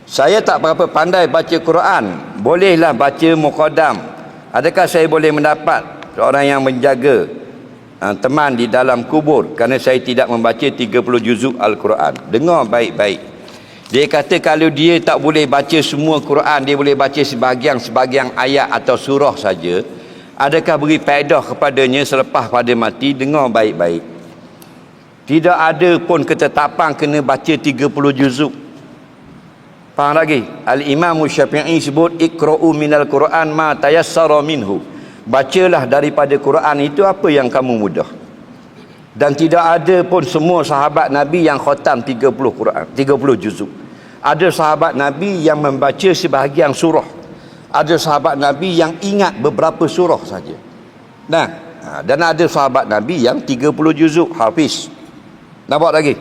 Saya tak berapa pandai baca Quran. Bolehlah baca muqaddam. Adakah saya boleh mendapat seorang yang menjaga teman di dalam kubur kerana saya tidak membaca 30 juzuk Al-Quran? Dengar baik-baik. Dia kata kalau dia tak boleh baca semua Quran, dia boleh baca sebahagian ayat atau surah saja. Adakah beri faedah kepadanya selepas pada mati? Dengar baik-baik. Tidak ada pun ketetapan kena baca 30 juzuk. Faham lagi? Al-Imam Syafi'i sebut iqra'u minal Quran ma tayassara minhu. Bacalah daripada Quran itu apa yang kamu mudah. Dan tidak ada pun semua sahabat Nabi yang khatam 30 Quran, 30 juzuk. Ada sahabat Nabi yang membaca sebahagian surah. Ada sahabat Nabi yang ingat beberapa surah saja. Dan ada sahabat Nabi yang 30 juzuk hafiz. Nampak lagi?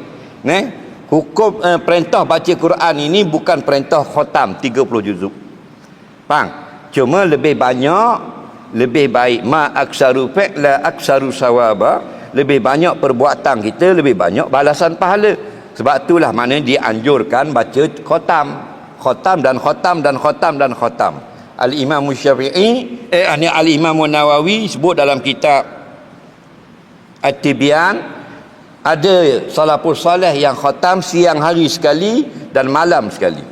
Hukum perintah baca Quran ini bukan perintah khatam 30 juzuk. Faham? Cuma lebih banyak, lebih baik ma aksaru fi'la aksaru sawaba, lebih banyak perbuatan kita, lebih banyak balasan pahala. Sebab itulah mana dianjurkan baca khatam. Khatam dan khatam dan khatam dan khatam. Al-Imam Syafi'i Al-Imam Nawawi sebut dalam kitab At-Tibyan, ada salafus salih yang khatam siang hari sekali dan malam sekali.